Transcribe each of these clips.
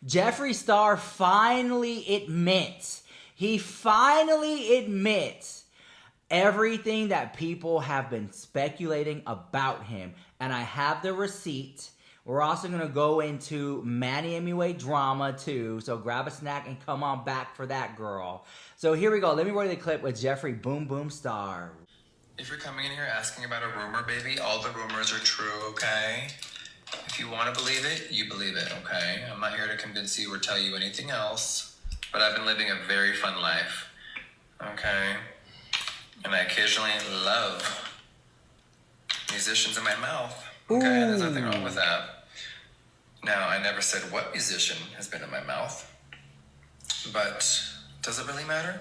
Jeffree Star finally admits, he finally admits everything that people have been speculating about him. And I have the receipt. We're also going to go into Manny Mua drama too. So grab a snack and come on back for that, girl. So here we go. Let me roll the clip with Jeffree Boom Boom Star. If you're coming in here asking about a rumor, baby, all the rumors are true, okay? If you want to believe it, you believe it, okay? I'm not here to convince you or tell you anything else, but I've been living a very fun life, okay? And I occasionally love musicians in my mouth, okay? There's nothing wrong with that. Now, I never said what musician has been in my mouth, but does it really matter?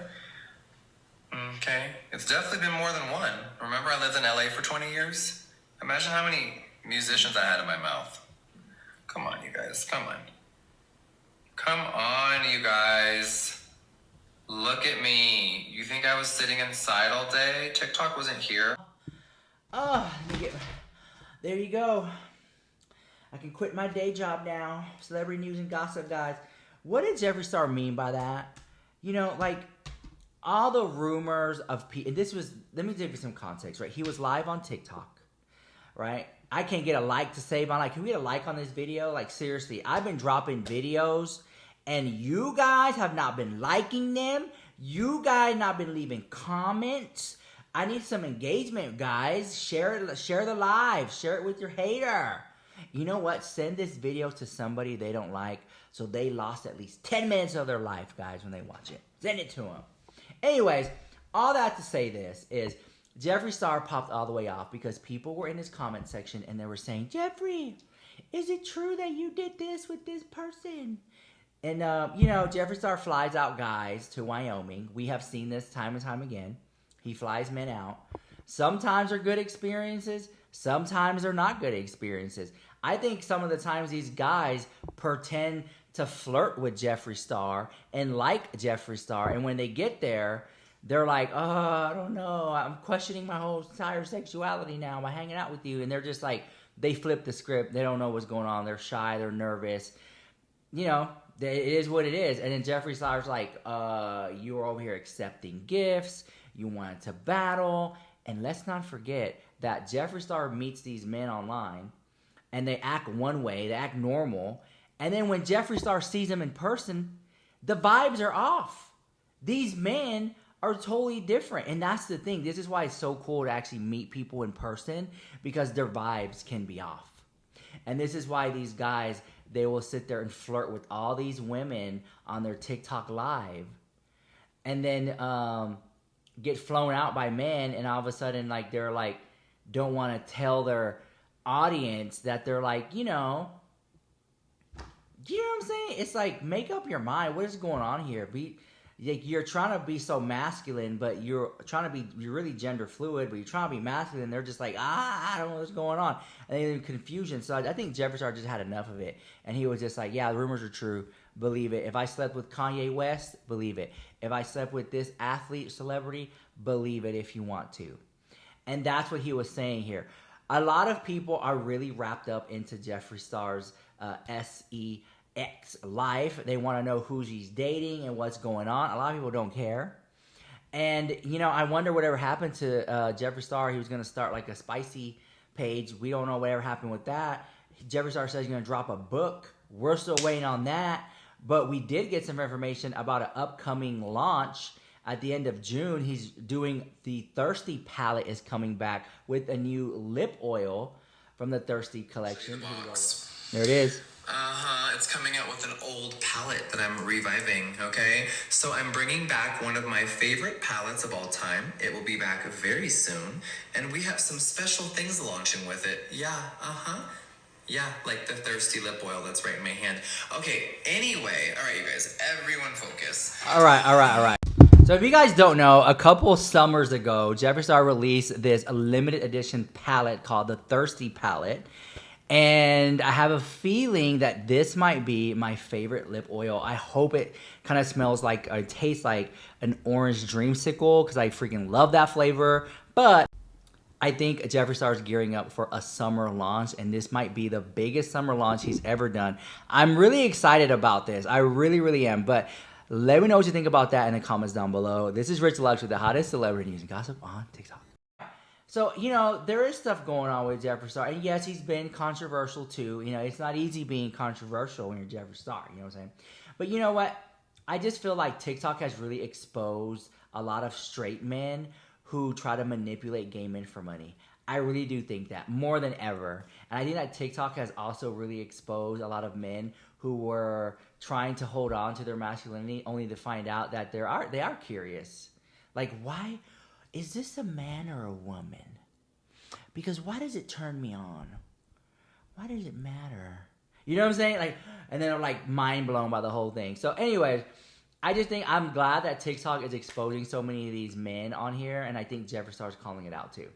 Okay, it's definitely been more than one. Remember, I lived in LA for 20 years? Imagine how many musicians I had in my mouth. Come on, you guys, come on. Come on, you guys. Look at me. You think I was sitting inside all day? TikTok wasn't here. There you go. I can quit my day job now. Celebrity news and gossip, guys. What did Jeffree Star mean by that? You know, like, all the rumors of people, this was, let me give you some context, right? He was live on TikTok, right? I can't get a like to save my life. Can we get a like on this video? Like, seriously, I've been dropping videos, and you guys have not been liking them. You guys not been leaving comments. I need some engagement, guys. Share the live. Share it with your hater. You know what? Send this video to somebody they don't like, so they lost at least 10 minutes of their life, guys, when they watch it. Send it to them. Anyways, all that to say this is Jeffree Star popped all the way off because people were in his comment section and they were saying, Jeffree, is it true that you did this with this person? And, you know, Jeffree Star flies out guys to Wyoming. We have seen this time and time again. He flies men out. Sometimes they're good experiences. Sometimes they're not good experiences. I think some of the times these guys pretend to flirt with Jeffree Star and like Jeffree Star, and when they get there, they're like, oh, I don't know, I'm questioning my whole entire sexuality now. Am I hanging out with you? And they're just like, they flip the script. They don't know what's going on. They're shy. They're nervous. You know, it is what it is. And then Jeffree Star's like, you were over here accepting gifts. You wanted to battle. And let's not forget that Jeffree Star meets these men online, and they act one way. They act normal. And then when Jeffree Star sees them in person, the vibes are off. These men are totally different. And that's the thing. This is why it's so cool to actually meet people in person, because their vibes can be off. And this is why these guys, they will sit there and flirt with all these women on their TikTok live, and then get flown out by men, and all of a sudden, like, they're like, don't want to tell their audience that they're like, you know what I'm saying? It's like, make up your mind. What is going on here? You're trying to be so masculine, but you're really gender fluid, but you're trying to be masculine. They're just like, I don't know what's going on. And they're in confusion. So I think Jeffree Star just had enough of it. And he was just like, yeah, the rumors are true. Believe it. If I slept with Kanye West, believe it. If I slept with this athlete, celebrity, believe it if you want to. And that's what he was saying here. A lot of people are really wrapped up into Jeffree Star's sex life. They want to know who he's dating and what's going on. A lot of people don't care. And, you know, I wonder whatever happened to Jeffree Star. He was going to start like a spicy page. We don't know whatever happened with that. Jeffree Star says he's going to drop a book. We're still waiting on that. But we did get some information about an upcoming launch at the end of June. He's doing the Thirsty palette is coming back with a new lip oil from the Thirsty collection. There it is. It's coming out with an old palette that I'm reviving, okay? So I'm bringing back one of my favorite palettes of all time. It will be back very soon. And we have some special things launching with it. Yeah, like the Thirsty lip oil that's right in my hand. Okay, anyway, all right, you guys, everyone focus. All right. So if you guys don't know, a couple summers ago, Jeffree Star released this limited edition palette called the Thirsty palette. And I have a feeling that this might be my favorite lip oil. I hope it kind of smells like, or tastes like an orange dreamsicle, because I freaking love that flavor. But I think Jeffree Star is gearing up for a summer launch, and this might be the biggest summer launch he's ever done. I'm really excited about this. I really, really am. But let me know what you think about that in the comments down below. This is Rich Lux with the hottest celebrity news and gossip on TikTok. So, there is stuff going on with Jeffree Star. And yes, he's been controversial too. It's not easy being controversial when you're Jeffree Star. You know what I'm saying? But you know what? I just feel like TikTok has really exposed a lot of straight men who try to manipulate gay men for money. I really do think that more than ever. And I think that TikTok has also really exposed a lot of men who were trying to hold on to their masculinity only to find out that they are curious. Like, why is this a man or a woman? Because why does it turn me on? Why does it matter? You know what I'm saying? Like, and then I'm like mind blown by the whole thing. So, anyways, I just think I'm glad that TikTok is exposing so many of these men on here, and I think Jeffree Star's calling it out too.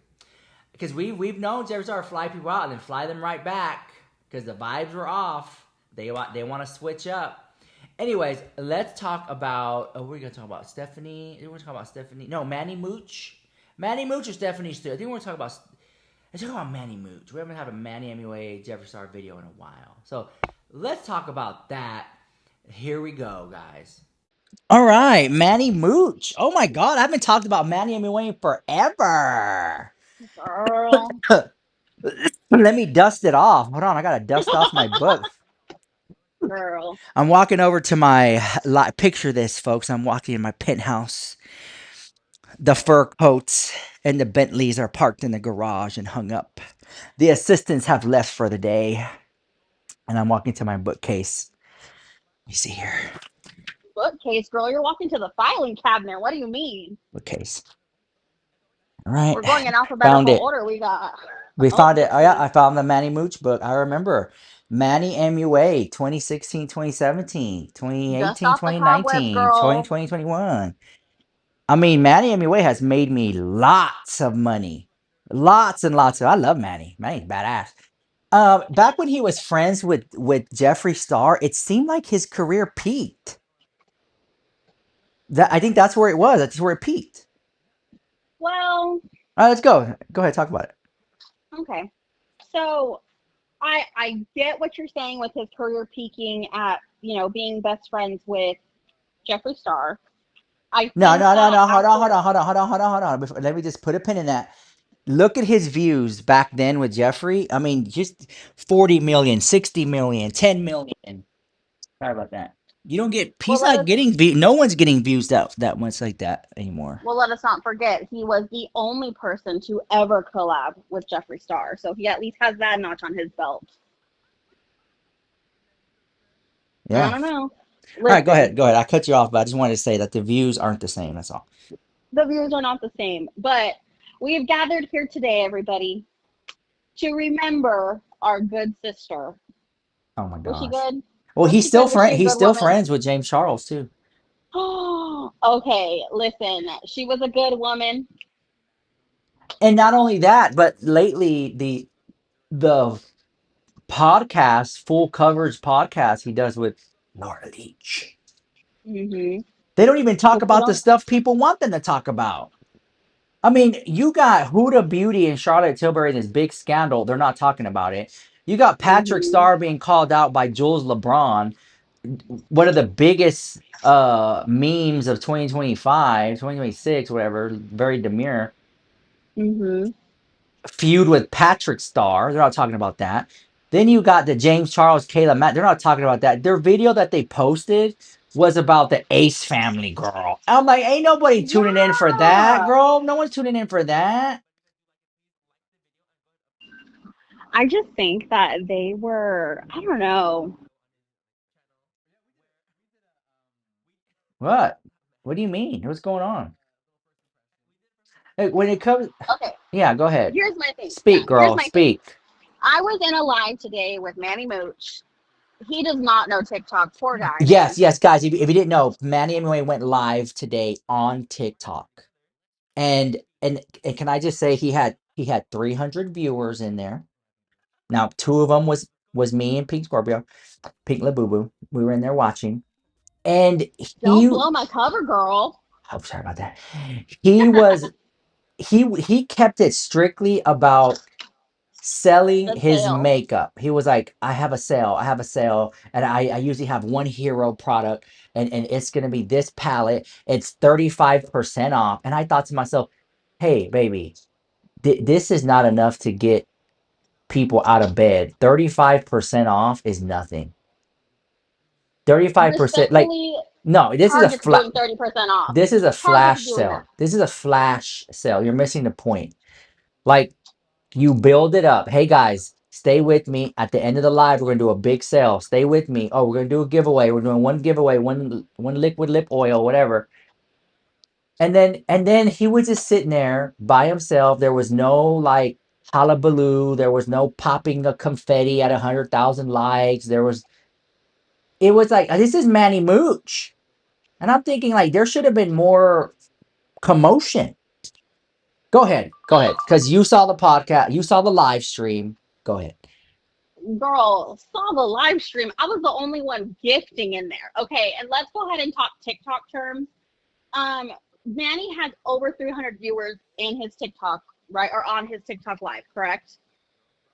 Because we've known Jeffree Star fly people out and then fly them right back because the vibes were off. They want to switch up. Anyways, let's talk about. Oh, we're gonna talk about Stephanie. We're gonna talk about Stephanie. No, Manny Mooch. Manny Mooch or Stephanie Stu. I think we're gonna talk about. Let's talk about Manny Mooch. We haven't had a Manny Mua Jeffree Star video in a while, so let's talk about that. Here we go, guys. All right, Manny Mooch. Oh my God, I haven't talked about Manny Mua forever. Girl. Let me dust it off. Hold on, I gotta dust off my book. Girl. I'm walking over to my picture this, folks. I'm walking in my penthouse. The fur coats and the Bentleys are parked in the garage and hung up. The assistants have left for the day, and I'm walking to my bookcase. Let me see here. Bookcase, girl. You're walking to the filing cabinet. What do you mean? Bookcase. All right, We're going in found alphabetical it. order. We got. We Oh, found it. let's Oh yeah, see. I found the Manny Mooch book. I remember Manny MUA 2016, 2017, Dust 2018, off the cobwebs, 2019, girl. 2020, 2021. I mean, Manny MUA has made me lots of money. Lots and lots of I love Manny. Manny's badass. Back when he was friends with Jeffree Star, it seemed like his career peaked. I think that's where it was. That's where it peaked. Well, All right, let's go. Go ahead, talk about it. okay. So I get what you're saying with his career peaking at being best friends with Jeffree Star. I No, think no, no, that no. Hold on, hold after. on, hold on, hold on, hold on, hold on. Let me just put a pin in that. Look at his views back then with Jeffree. I mean, just 40 million, 60 million, 10 million. Sorry about that. You don't get. Well, He's not getting. No one's getting views that much like that anymore. let us not forget he was the only person to ever collab with Jeffree Star, so he at least has that notch on his belt. I Yeah. don't know. All right, go Listen, ahead. Go ahead. I cut you off, but I just wanted to say that the views aren't the same. That's all. the views are not the same, but we have gathered here today, everybody, to remember our good sister. Oh my Was she gosh. good? Well, Was she good? Was she a He's good still woman? friends with James Charles too. Okay, listen, she was a good woman. And not only that, but lately the podcast, full coverage podcast he does with Laura Leach. Mm-hmm. They don't even talk Which we about the don't. stuff people want them to talk about. I mean, you got Huda Beauty and Charlotte Tilbury in this big scandal. They're not talking about it. You got Patrick Mm-hmm. Starr being called out by Jules LeBron, one of the biggest memes of 2025, 2026, whatever, very demure. Mm-hmm. Feud with Patrick Starr. They're not talking about that. Then you got the James Charles, Kayla Matt. They're not talking about that. Their video that they posted was about the Ace family, girl. I'm like, ain't nobody tuning in for that, Yeah. girl. No one's tuning in for that. I just think that they were, I don't know. What? What do you mean? What's going on? Hey, when it comes, Okay, yeah, go ahead. here's my thing. Yeah, Speak, here's girl. my thing. Speak. I was in a live today with Manny Mooch. He does not know TikTok. Poor guy, Yes, man. yes, guys. If you didn't know, Manny Emily went live today on TikTok, and can I just say he had 300 viewers in there. Now, two of them was me and Pink Scorpio, Pink Labubu. We were in there watching, and he. Don't blow my cover, girl. Oh, sorry about that. He was. he kept it strictly about selling The his sale. makeup. He was like, I have a sale, and I usually have one hero product, and it's gonna be this palette. It's 35% off. And I thought to myself, hey, baby, this is not enough to get people out of bed. 35% off is nothing. 35%, like, Respectfully, no, Target's doing 30% off. this is a Target's flash doing that. sale. This is a flash sale. You're missing the point. Like, you build it up. Hey guys, stay with me. At the end of the live, we're gonna do a big sale. Stay with me. Oh, we're gonna do a giveaway. We're doing one giveaway, one liquid lip oil, whatever. And then he was just sitting there by himself. There was no like hullabaloo. There was no popping of confetti at 100,000 likes. It was like, this is Manny Mooch. And I'm thinking like there should have been more commotion. Go ahead. Go ahead. Because you saw the podcast, you saw the live stream. Go ahead. Girl, saw the live stream. I was the only one gifting in there. Okay, and let's go ahead and talk TikTok terms. Um, Manny has over 300 viewers in his TikTok, right, or on his TikTok live, correct?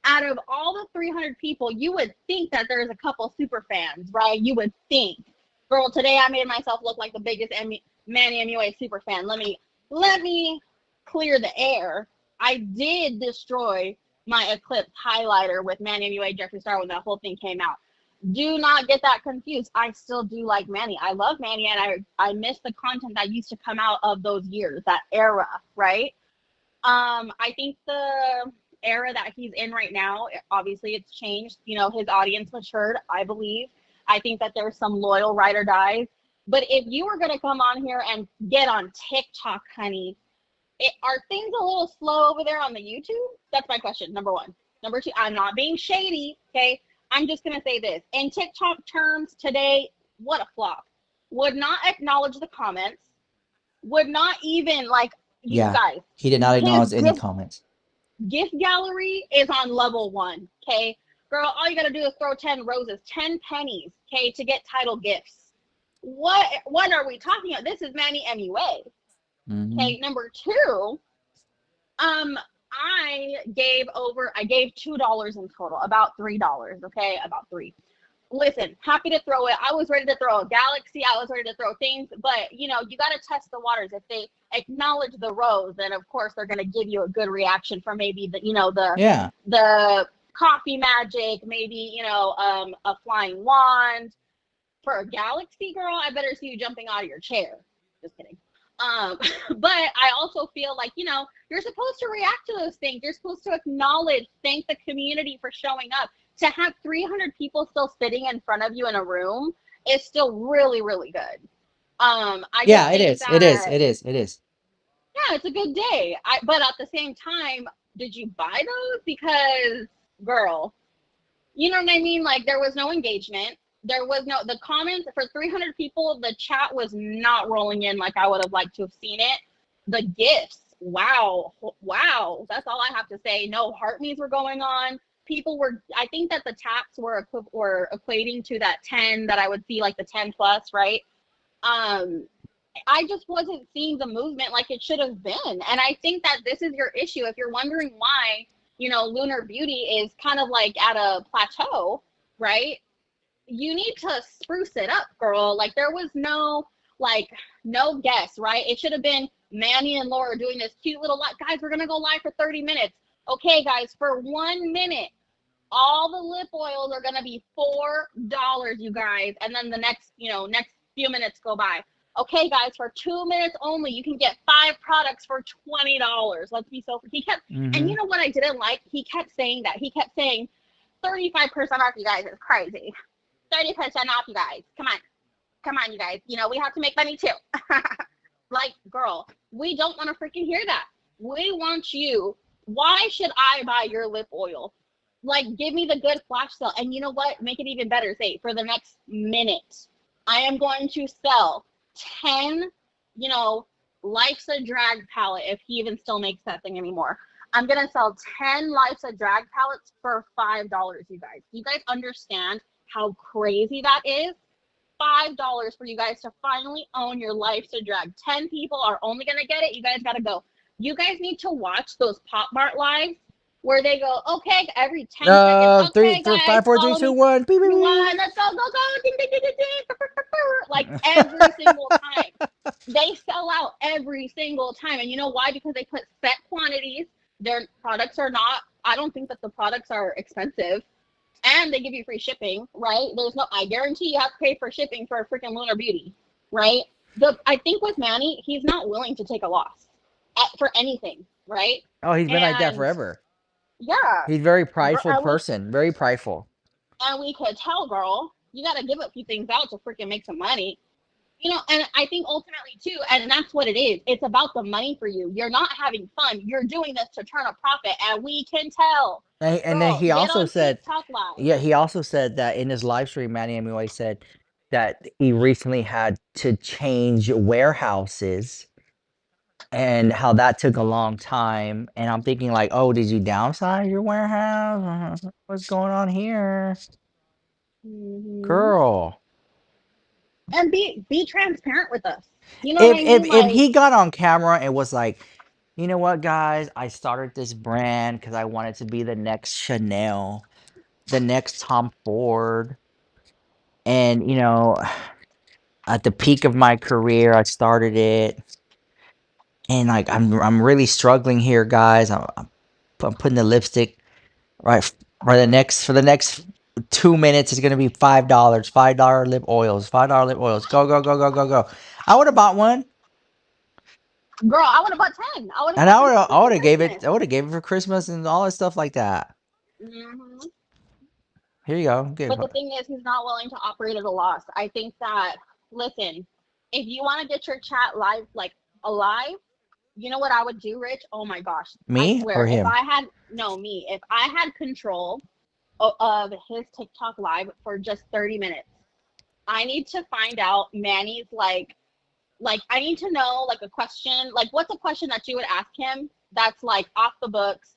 Out of all the 300 people, you would think that there's a couple super fans, right? You would think. Girl, today I made myself look like the biggest Manny Mua super fan. Let me clear the air. I did destroy my Eclipse highlighter with Manny Mua Jeffree Star when that whole thing came out. Do not get that confused. I still do like Manny. I love Manny, and I miss the content that used to come out of those years, that era, right? I think the era that he's in right now, obviously it's changed. You know, his audience matured, I believe. I think that there's some loyal ride or dies. But if you were gonna come on here and get on TikTok, honey, are things a little slow over there on the YouTube? That's my question. Number one. Number two, I'm not being shady. Okay, I'm just gonna say this. In TikTok terms today, what a flop. Would not acknowledge the comments. Would not even like you Yeah. guys. He did not His acknowledge any comments. gift gallery is on level 1. Okay, girl, all you gotta do is throw 10 roses, 10 pennies, okay, to get title gifts. What are we talking about? This is Manny MUA. Hmm. Okay, number two, um, I gave $2 in total, about $3. Okay, about three. Listen, happy to throw it. I was ready to throw a galaxy. I was ready to throw things, but you got to test the waters. If they acknowledge the rose, then of course they're going to give you a good reaction for maybe Yeah. the coffee magic, maybe a flying wand. For a galaxy, girl, I better see you jumping out of your chair. Just kidding. Um, but I also feel like, you're supposed to react to those things. You're supposed to acknowledge, thank the community for showing up. To have 300 people still sitting in front of you in a room is still really, really good. I just Yeah, it think is. It is. that, It is. It is. yeah, it's a good day. But at the same time, did you buy those? Because, girl, you know what I mean? Like, there was no engagement. There was the comments for 300 people, the chat was not rolling in like I would have liked to have seen it. The gifts, wow. Wow. That's all I have to say. No heart me's were going on. I think that the taps were equating to that 10 that I would see, like the 10 plus, right? Um, I just wasn't seeing the movement like it should have been. And I think that this is your issue. If you're wondering why, Lunar Beauty is kind of like at a plateau, right? You need to spruce it up, girl. Like there was no guess, right? It should have been Manny and Laura doing this cute little live. Guys, we're gonna go live for 30 minutes. Okay, guys, for 1 minute, all the lip oils are gonna be $4, you guys, and then the next few minutes go by. Okay, guys, for 2 minutes only, you can get 5 products for $20. Let's be so. He kept, and Hmm. you know what I didn't like? He kept saying that. He kept saying 35% off, you guys. It's crazy. 30% off, you guys. Come on, you guys. We have to make money too. Like, girl, we don't want to freaking hear that. We want you. Why should I buy your lip oil? Like, give me the good flash sale. And you know what? Make it even better. Say, for the next minute, I am going to sell 10, Life's a Drag palette, if he even still makes that thing anymore. I'm going to sell 10 Life's a Drag palettes for $5, you guys. Do you guys understand how crazy that is? $5 for you guys to finally own your Life's a Drag. 10 people are only going to get it. You guys got to go You guys need to watch those Pop Mart lives where they go, okay, every 10 seconds, okay, guys, 5, 4, 3, 2, follow me. 1. Beep, beep, You beep. want, let's go, go, go, ding, ding, ding, ding, ding, like every single time. They sell out every single time. And you know why? Because they put set quantities. Their products are not, I don't think that the products are expensive. And they give you free shipping, right? There's no, I guarantee you have to pay for shipping for a freaking Lunar Beauty, right? I think with Manny, he's not willing to take a loss for anything, right? Oh, he's been like that And forever. yeah, He's a very prideful and person. Very prideful. we could tell, girl, you got to give a few things out to freaking make some money. You know, and I think ultimately too, and that's what it is. It's about the money for you. You're not having fun. You're doing this to turn a profit, and we can tell. And then Girl, he get also on said, TikTok Live. yeah, he also said that in his live stream, Manny Mua said that he recently had to change warehouses and how that took a long time. And I'm thinking like, oh, did you downsize your warehouse? What's going on here, Hmm. girl? And be transparent with us. You know what If I if mean? if Like, he got on camera and was like, you know what, guys, I started this brand because I wanted to be the next Chanel, the next Tom Ford, and at the peak of my career, I started it, and like I'm really struggling here, guys. I'm putting the lipstick right for the next 2 minutes. It's gonna be $5, $5 lip oils, $5 lip oils. Go go go go go go. I would have bought one, girl, I would have bought 10. I would have and bought them for freaking Christmas. I would have gave it for Christmas and all that stuff like that. Hmm. Here you go. Good. But the thing is, he's not willing to operate at a loss. I think that, listen, if you want to get your chat live, like alive, you know what I would do, Rich? Oh my gosh. I Me or swear, if him? I had, no, me, if I had control of his TikTok live for just 30 minutes, I need to find out Manny's I need to know like a question, like what's a question that you would ask him that's like off the books,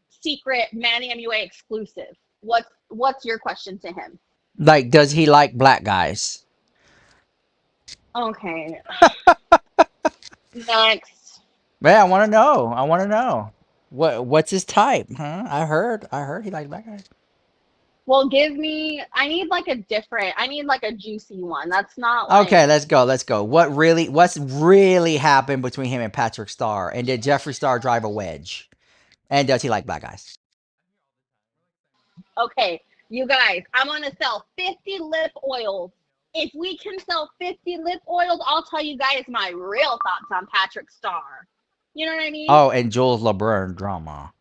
secret Manny MUA exclusive. What's your question to him? Like, does he like black guys? Okay, next. Man, I want to know. I want to know. What's his type? Huh? I heard he likes black guys. Well, give me. I need like a juicy one. That's not like. Okay, let's go. Let's go. What's really happened between him and Patrick Starr? And did Jeffree Star drive a wedge? And does he like black guys? Okay, you guys, I'm gonna sell 50 lip oils. If we can sell 50 lip oils, I'll tell you guys my real thoughts on Patrick Starr. You know what I mean? Oh, and Jules LeBron drama.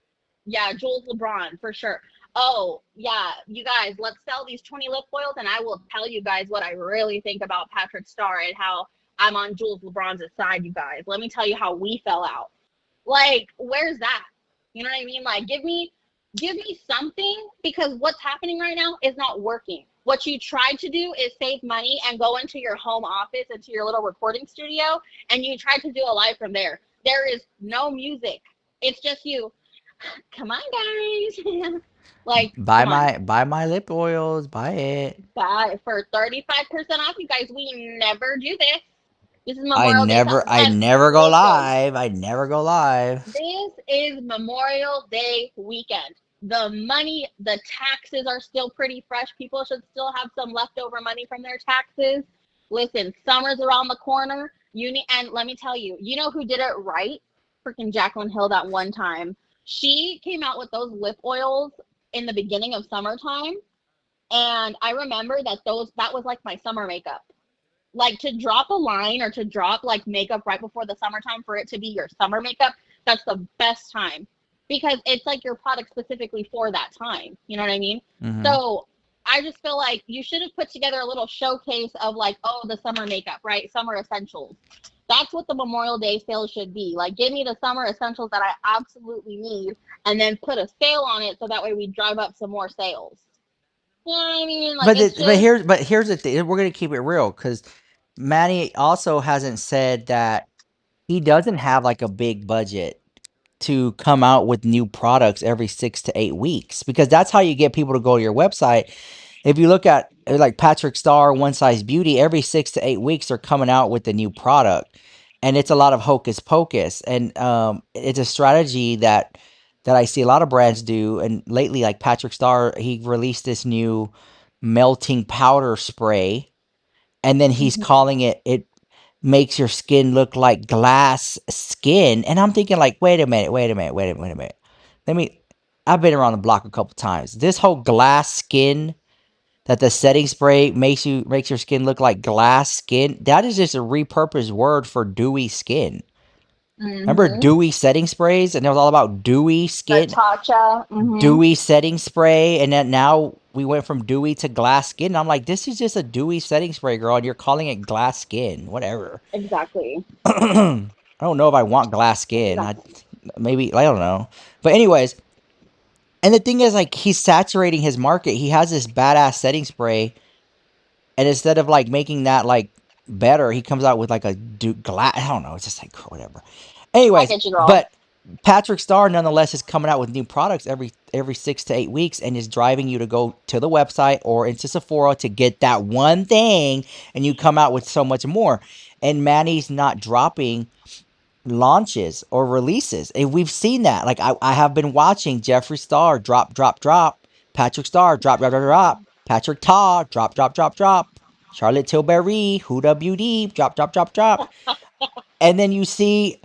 Yeah, Jules LeBron for sure. Oh, yeah, you guys, let's sell these 20 lip oils and I will tell you guys what I really think about Patrick Starr and how I'm on Jules LeBron's side, you guys. Let me tell you how we fell out. Like, where's that? You know what I mean? Like, give me something because what's happening right now is not working. What you tried to do is save money and go into your home office, into your little recording studio, and you tried to do a live from there. There is no music. It's just you. Come on, guys. Like, come on. Buy my lip oils. Buy it. Buy for 35% off, you guys. We never do this. This is Memorial Day. I And never go listen, live. I never go live. this is Memorial Day weekend. The money, the taxes are still pretty fresh. People should still have some leftover money from their taxes. Listen, summer's around the corner. And let me tell you, you know who did it right? Freaking Jaclyn Hill that one time. She came out with those lip oils in the beginning of summertime. And I remember that was like my summer makeup. Like to drop a line or to drop like makeup right before the summertime for it to be your summer makeup, that's the best time because it's like your product specifically for that time. You know what I mean? Hmm. So I just feel like you should have put together a little showcase of like, oh, the summer makeup, right? Summer essentials. That's what the Memorial Day sale should be. Like, give me the summer essentials that I absolutely need and then put a sale on it so that way we drive up some more sales. You know what I mean? Like, it's just, But here's the thing. We're gonna keep it real because Manny also hasn't said that he doesn't have like a big budget to come out with new products every 6 to 8 weeks because that's how you get people to go to your website. If you look at like Patrick Starr, One Size Beauty, every 6 to 8 weeks they're coming out with a new product. and it's a lot of hocus pocus, and it's a strategy that I see a lot of brands do. And lately, like Patrick Starr, he released this new melting powder spray, and then he's Hmm. calling it makes your skin look like glass skin. And I'm thinking like, wait a minute, wait a minute, wait a minute, wait a minute. Let me. I've been around the block a couple times. This whole glass skin that the setting spray makes your skin look like glass skin. That is just a repurposed word for dewy skin. Remember Hmm. dewy setting sprays, and it was all about dewy The skin, Tatcha. Hmm. dewy setting spray, and then now we went from dewy to glass skin. And I'm like, this is just a dewy setting spray, girl, and you're calling it glass skin, whatever. Exactly. I don't know if I want glass skin. I Exactly. maybe I don't know, but anyways, and the thing is, like, he's saturating his market. He has this badass setting spray, and instead of like making that like better, he comes out with like a glass. I don't know. It's just like whatever. I Anyways, get you, girl. but Patrick Starr nonetheless is coming out with new products every 6 to 8 weeks, and is driving you to go to the website or into Sephora to get that one thing, and you come out with so much more. And Manny's not dropping launches or releases. And we've seen that. Like I have been watching Jeffree Star drop, drop, drop. Patrick Star drop, drop, drop, drop. Patrick Ta drop, drop, drop, drop. Charlotte Tilbury, Huda Beauty, drop, drop, drop, drop. And then you see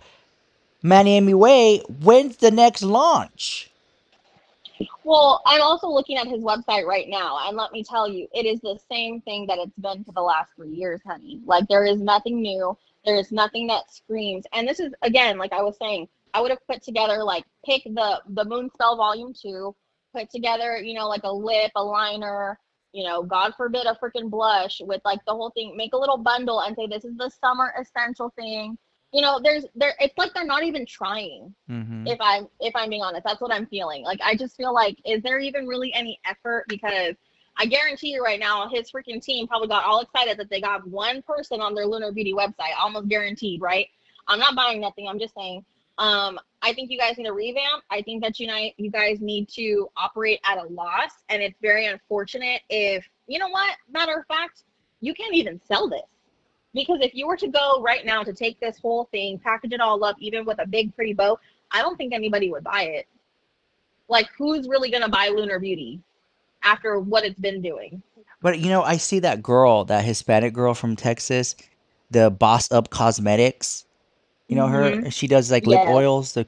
Manny Mua, when's the next launch? Well, I'm also looking at his website right now, and let me tell you, it is the same thing that it's been for the last 3 years, honey. Like, there is nothing new. There is nothing that screams. And this is, again, like I was saying, I would have put together, like, pick the Moonspell Volume 2, put together, like a lip, a liner, God forbid, a freaking blush with, like, the whole thing. Make a little bundle and say, this is the summer essential thing. It's like they're not even trying. Mm-hmm. If I'm being honest, that's what I'm feeling. Like, I just feel like, is there even really any effort? Because I guarantee you right now, his freaking team probably got all excited that they got one person on their Lunar Beauty website, almost guaranteed, right? I'm not buying nothing. I'm just saying. I think you guys need a revamp. I think that you guys need to operate at a loss, and it's very unfortunate if you know what. Matter of fact, you can't even sell this. Because if you were to go right now to take this whole thing, package it all up, even with a big pretty bow, I don't think anybody would buy it. Like, who's really gonna buy Lunar Beauty after what it's been doing? But I see that girl, that Hispanic girl from Texas, the Boss Up Cosmetics. You know her? Mm-hmm. She does like lip Yes. oils, the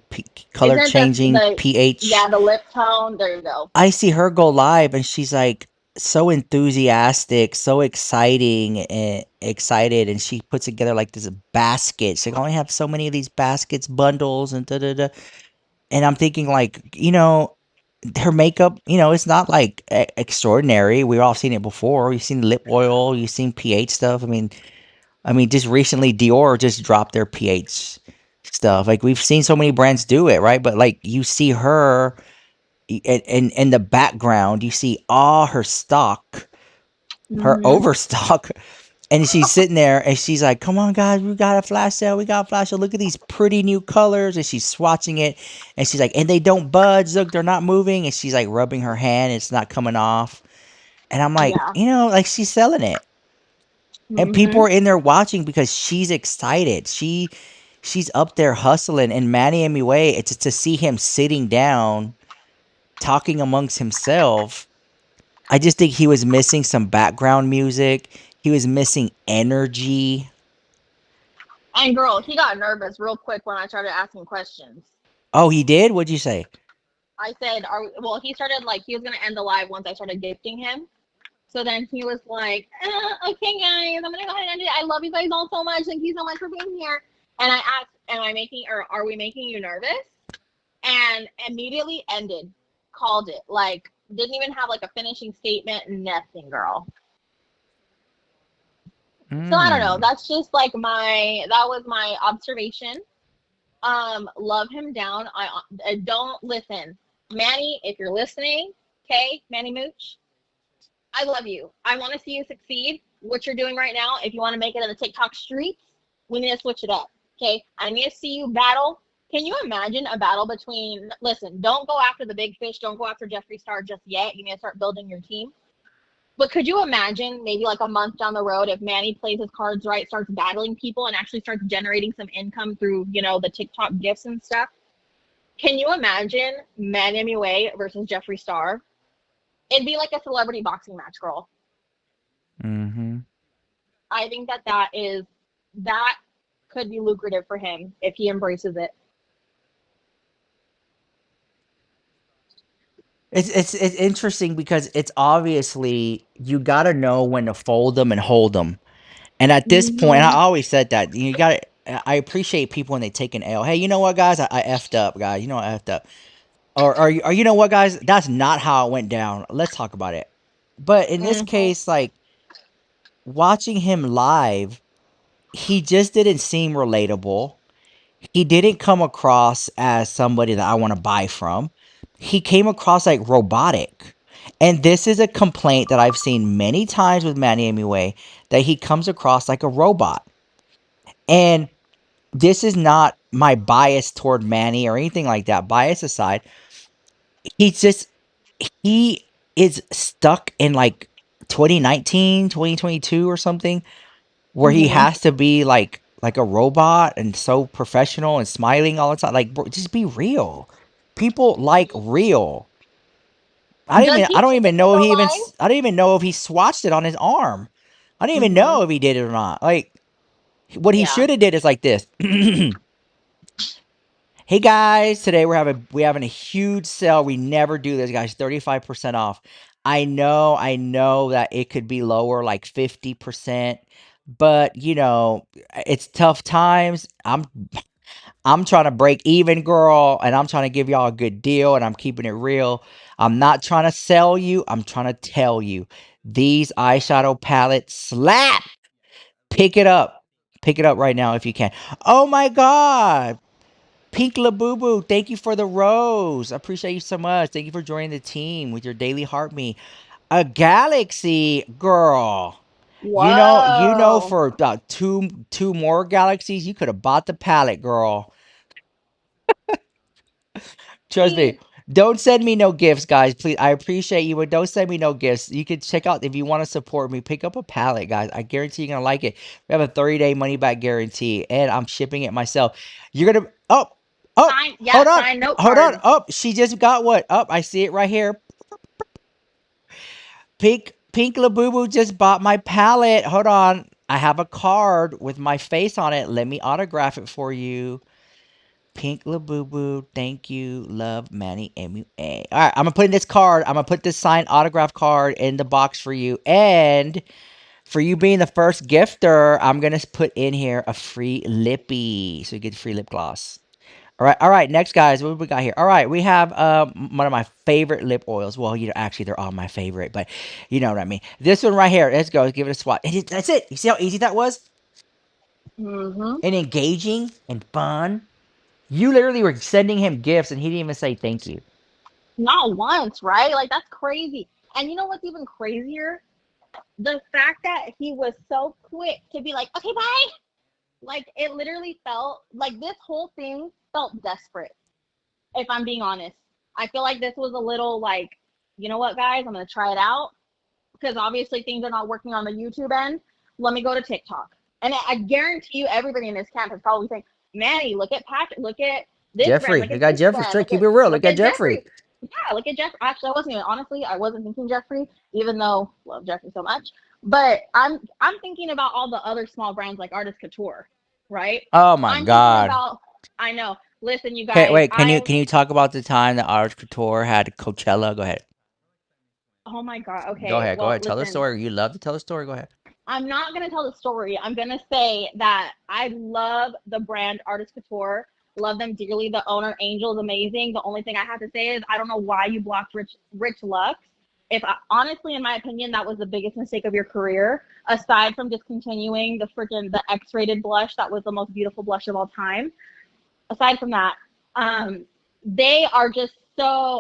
color Isn't it changing yeah, pH. the lip tone? There you go. I see her go live, and she's like so enthusiastic, so exciting and excited, and she puts together like this basket. She's like, "I only have so many of these baskets, bundles, and da da da." And I'm thinking like, her makeup, it's not like extraordinary. We've all seen it before. You've seen lip oil, you've seen pH stuff. I mean, just recently Dior just dropped their pH stuff. Like we've seen so many brands do it, right? But like you see her in the background, you see all her stock, her Mm-hmm. overstock, and she's sitting there and she's like, "Come on, guys, we got a flash sale. We got a flash sale. Look at these pretty new colors." And she's swatching it, and she's like, "And they don't budge. Look, they're not moving." And she's like rubbing her hand. It's not coming off. And I'm like, Yeah. like she's selling it, and people Mm-hmm. are in there watching because she's excited. She's up there hustling. And Manny Mua, it's to see him sitting down talking amongst himself. I just think he was missing some background music. He was missing energy. And girl, he got nervous real quick when I started asking questions. Oh, he did? What'd you say? I said, well, he started like he was gonna end the live once I started gifting him. So then he was like, okay, guys, I'm gonna go ahead and end it. I love you guys all so much. Thank you so much for being here. And I asked, are we making you nervous? And immediately ended, called it. Like, didn't even have like a finishing statement, nothing, girl. So I don't know. Mm. That's just like that was my observation. Love him down. I don't listen. Manny, if you're listening, okay, Manny Mooch, I love you. I want to see you succeed. What you're doing right now, if you want to make it in the TikTok streets, we need to switch it up. Okay. I need to see you battle. Can you imagine a battle listen, don't go after the big fish. Don't go after Jeffree Star just yet. You need to start building your team. But could you imagine maybe like a month down the road if Manny plays his cards right, starts battling people, and actually starts generating some income through, the TikTok gifts and stuff? Can you imagine Manny Mua versus Jeffree Star? It'd be like a celebrity boxing match, girl. Mm-hmm. I think that could be lucrative for him if he embraces it. It's interesting because it's obviously you got to know when to fold them and hold them. And at this point, and I Hmm. always said that you got. I appreciate people when they take an L. Hey, you know what, guys? I effed up, guys. You know I effed up. Or you know what, guys? That's not how it went down. Let's talk about it. But in this Hmm. case, like watching him live, he just didn't seem relatable. He didn't come across as somebody that I want to buy from. He came across like robotic. And this is a complaint that I've seen many times with Manny Mua, that he comes across like a robot. And this is not my bias toward Manny or anything like that. Bias aside, he's just he is stuck in like 2019, 2022 or something, where he Hmm. has to be like a robot and so professional and smiling all the time. Like, bro, just be real. People like real. Does he I don't take it even in know if real he even life? I don't even know if he swatched it on his arm. I don't even Hmm. know if he did it or not. Like, what he Yeah. should have did is like this. Hey guys, today we're having a huge sale. We never do this, guys. 35% off. I know that it could be lower, like 50%, but it's tough times. I'm trying to break even, girl, and I'm trying to give y'all a good deal, and I'm keeping it real. I'm not trying to sell you. I'm trying to tell you these eyeshadow palettes slap. Pick it up. Pick it up right now if you can. Oh my god. Pink Labubu, thank you for the rose. I appreciate you so much. Thank you for joining the team with your daily heart me. A galaxy, girl. Whoa. For about two more galaxies, you could have bought the palette, girl. Trust me. See, Don't send me no gifts, guys. Please, I appreciate you, but don't send me no gifts. You can check out if you want to support me. Pick up a palette, guys. I guarantee you're gonna like it. We have a 30-day money back guarantee, and I'm shipping it myself. You're gonna sign, yeah, sign note hold on. cards. She just got what? I see it right here. Pink Labubu just bought my palette. Hold on. I have a card with my face on it. Let me autograph it for you. Pink Labubu, thank you, love Manny MUA. All right, I'm gonna put in this card. I'm gonna put this signed autograph card in the box for you, and for you being the first gifter, I'm gonna put in here a free lippy, so you get free lip gloss. All right. Next, guys, what we got here? All right, we have one of my favorite lip oils. Well, actually, they're all my favorite, but you know what I mean. This one right here. Let's go. Let's give it a swat. That's it. You see how easy that was, Hmm. and engaging and fun. You literally were sending him gifts, and he didn't even say thank you. Not once, right? Like that's crazy. And you know what's even crazier? The fact that he was so quick to be like, okay, bye. Like it literally felt like this whole thing felt desperate, if I'm being honest. I feel like this was a little like, you know what, guys, I'm gonna try it out. Because obviously things are not working on the YouTube end. Let me go to TikTok. And I guarantee you everybody in this camp is probably saying, Manny, look at Patrick, look at this brand, Jeffree, look you at got this Jeffree. brand, Straight, keep it real. look Look at at Jeffree. Jeffree. Yeah, look at Jeff. Actually, I wasn't even honestly, I wasn't thinking Jeffree, even though I love Jeffree so much. But I'm thinking about all the other small brands like Artist Couture, right? Oh my I'm thinking God. about I know. Listen, you Okay, guys, wait. Can you talk about the time that Art Couture had Coachella? Go ahead. oh my god, Go okay. ahead. Go Well, ahead. Tell the listen, story. You love to tell the story. Go ahead. I'm not going to tell the story. I'm going to say that I love the brand Artist Couture. Love them dearly. The owner, Angel, is amazing. The only thing I have to say is I don't know why you blocked Rich Lux. If I, honestly, in my opinion, that was the biggest mistake of your career, aside from discontinuing the X-rated blush that was the most beautiful blush of all time. Aside from that, um, they are just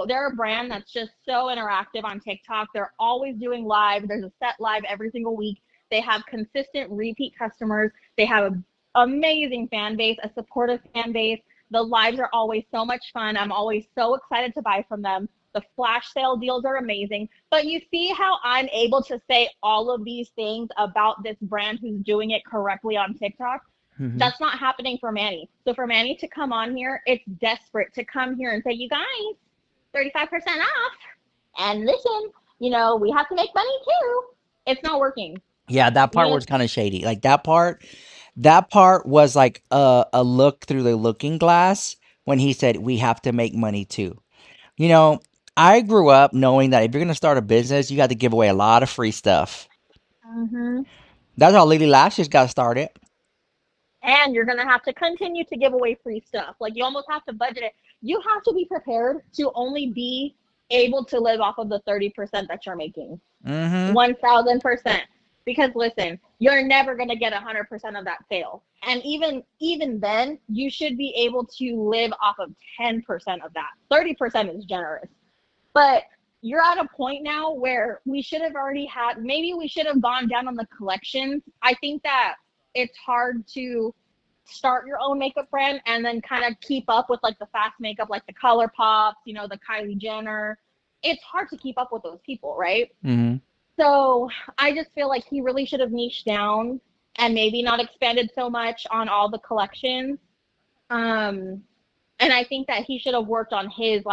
they're a brand that's just so interactive on TikTok. They're always doing live. There's a set live every single week. They have consistent repeat customers. They have an amazing fan base, a supportive fan base. The lives are always so much fun. I'm always so excited to buy from them. The flash sale deals are amazing. But you see how I'm able to say all of these things about this brand who's doing it correctly on TikTok? Hmm. That's not happening for Manny. So for Manny to come on here, it's desperate to come here and say, you guys, 35% off. And listen, we have to make money too. It's not working. Yeah, that You part know, was kind of shady. Like that part was like a look through the looking glass when he said we have to make money too. You know, I grew up knowing that if you're gonna start a business, you got to give away a lot of free stuff. hmm That's how Lily Lashes got started. and you're going to have to continue to give away free stuff. Like you almost have to budget it. You have to be prepared to only be able to live off of the 30% that you're making. Mm-hmm. 1000%. Because listen, you're never going to get 100% of that sale. And even then, you should be able to live off of 10% of that. 30% is generous. But you're at a point now where we should have already had, maybe we should have gone down on the collections. I think that it's hard to start your own makeup brand and then kind of keep up with like the fast makeup, like the Color Pops, the Kylie Jenner. It's hard to keep up with those people, right? Mm-hmm. So I just feel like he really should have niched down and maybe not expanded so much on all the collections. Um, and I think that he should have worked on his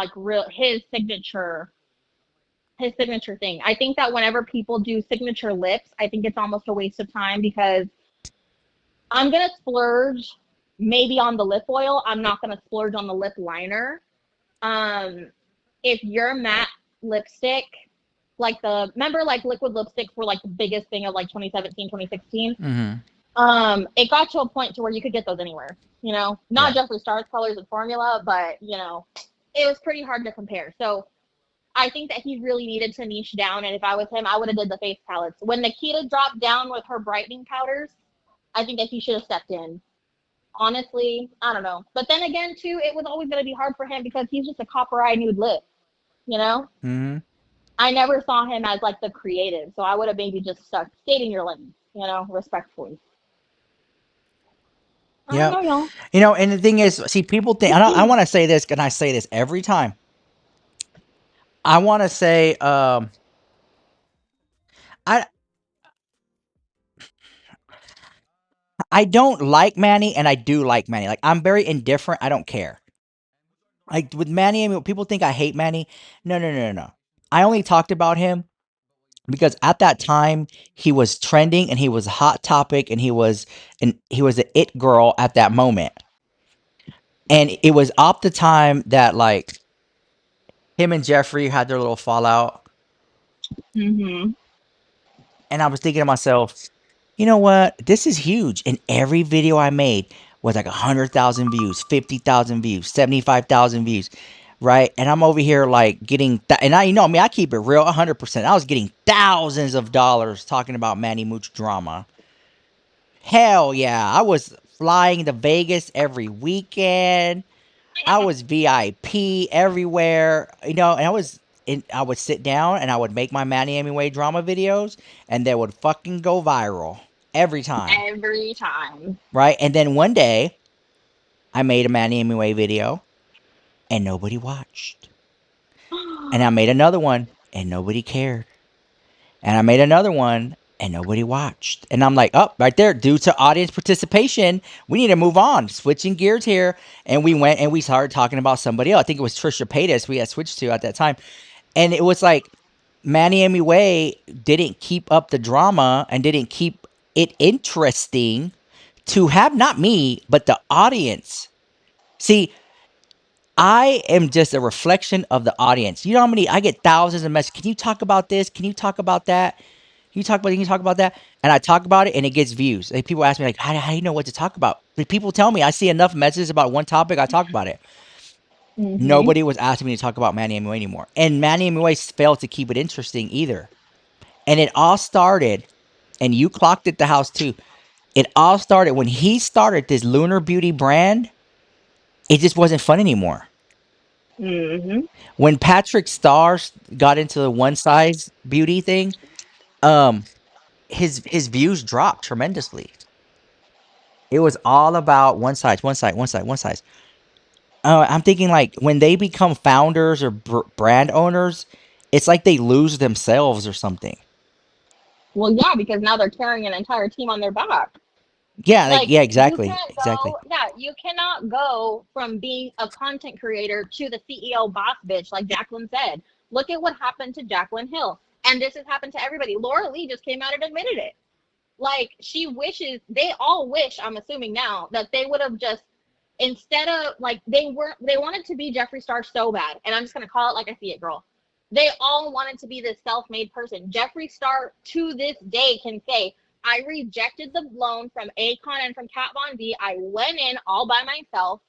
signature thing. I think that whenever people do signature lips, I think it's almost a waste of time because I'm gonna splurge maybe on the lip oil. I'm not gonna splurge on the lip liner. Um, if your matte lipstick, like remember like liquid lipsticks were like the biggest thing of like 2017, 2016. Mm-hmm. It got to a point to where you could get those anywhere. Not Yeah. just with Stars, Colors, and Formula, but it was pretty hard to compare. So I think that he really needed to niche down, and if I was him, I would have did the face palettes. When Nikita dropped down with her brightening powders, I think that he should have stepped in. Honestly, I don't know. But then again, too, it was always going to be hard for him because he's just a copper eye nude lip. You know, Mm-hmm. I never saw him as like the creative, so I would have maybe just stuck stayed in your lane. Respectfully. I don't Yeah. know, y'all. And the thing is, see, people think I want to say this, and I say this every time. I want to say, I I don't like Manny, and I do like Manny. Like I'm very indifferent. I don't care. Like with Manny, I mean, people think I hate Manny. No, no, no, no, no. I only talked about him because at that time he was trending and he was a hot topic and he was an it girl at that moment. And it was off the time that like him and Jeffree had their little fallout. Mhm. And I was thinking to myself, you know what? This is huge. And every video I made was like 100,000 views, 50,000 views, 75,000 views. Right. And I'm over here like getting, and I mean, I keep it real 100%. I was getting thousands of dollars talking about Manny Mooch drama. Hell yeah. I was flying to Vegas every weekend. I was VIP everywhere, and I would sit down and I would make my Miami Way drama videos and they would fucking go viral every time, Every time. right? And then one day I made a Miami Way video and nobody watched. And I made another one and nobody cared. And I made another one and nobody watched. And I'm like, oh, right there, due to audience participation, we need to move on. Switching gears here. And we went and we started talking about somebody else. I think it was Trisha Paytas we had switched to at that time. And it was like Miami Way didn't keep up the drama and didn't keep it interesting to have not me, but the audience. See, I am just a reflection of the audience. You know how many I get thousands of messages. Can you talk about this? Can you talk about that? Can you talk about that? And I talk about it and it gets views. Like people ask me like, how do you know what to talk about? But people tell me I see enough messages about one topic, I talk about it. Mhm. Nobody was asking me to talk about Manny MUA anymore. And Manny MUA failed to keep it interesting either. And it all started, and you clocked at the house too. It all started when he started this Lunar Beauty brand. It just wasn't fun anymore. Mhm. When Patrick Starr got into the one size beauty thing, um, his views dropped tremendously. It was all about one size, one size, one size, one size. I'm thinking like when they become founders or brand owners, it's like they lose themselves or something. Well, yeah, because now they're carrying an entire team on their back. Yeah, like Like yeah, you exactly, can't exactly. go, yeah, you cannot go from being a content creator to the CEO boss bitch, like Jacqueline said. Look at what happened to Jacqueline Hill. And this has happened to everybody. Laura Lee just came out and admitted it. Like she wishes, they all wish, I'm assuming now, that they would have just, instead of like, they wanted to be Jeffree Star so bad. And I'm just gonna call it like I see it, girl. They all wanted to be this self-made person. Jeffree Star to this day can say, I rejected the loan from Akon and from Kat Von D. I went in all by myself,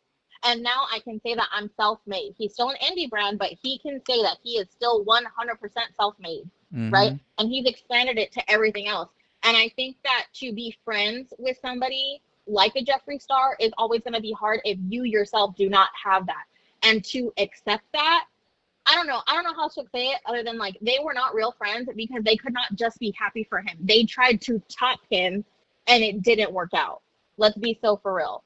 and now I can say that I'm self-made. He's still an indie brand, but he can say that he is still 100% self-made, right? Mm-hmm. And he's expanded it to everything else. And I think that to be friends with somebody like a Jeffree Star is always going to be hard if you yourself do not have that. And to accept that, I don't know. I don't know how to say it other than like they were not real friends because they could not just be happy for him. They tried to top him and it didn't work out. Let's be so for real.